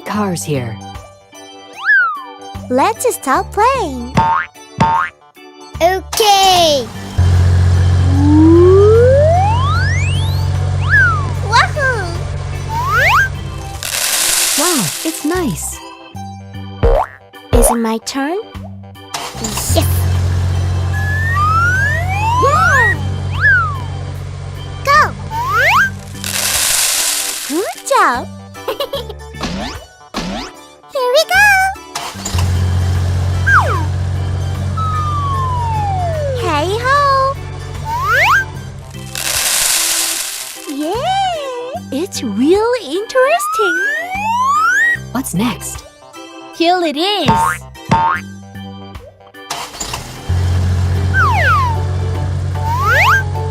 cars here. Let's stop playing. Okay. Wahoo! Wow, it's nice. Is it my turn? Yes! Yeah! Go! Good job! Here we go! Hey ho! Yeah! It's really interesting! What's next? Here it is!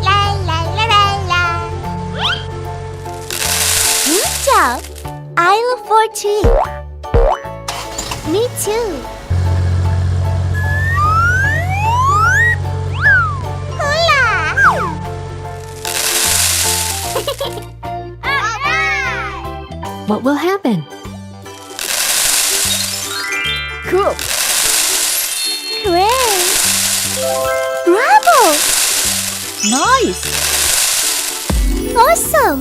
La la la la la! Good job! I look forward to it. Me too. Hola! Alright! What will happen? Cool! Great! Bravo! Nice! Awesome!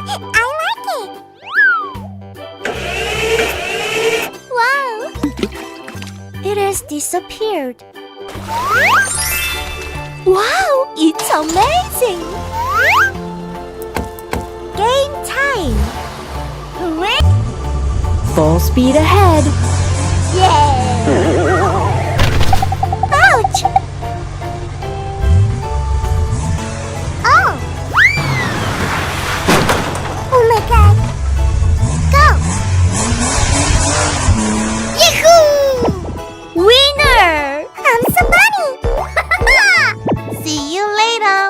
I like it! Wow! It has disappeared. Wow! It's amazing! Game time! Hooray! Full speed ahead. Yeah!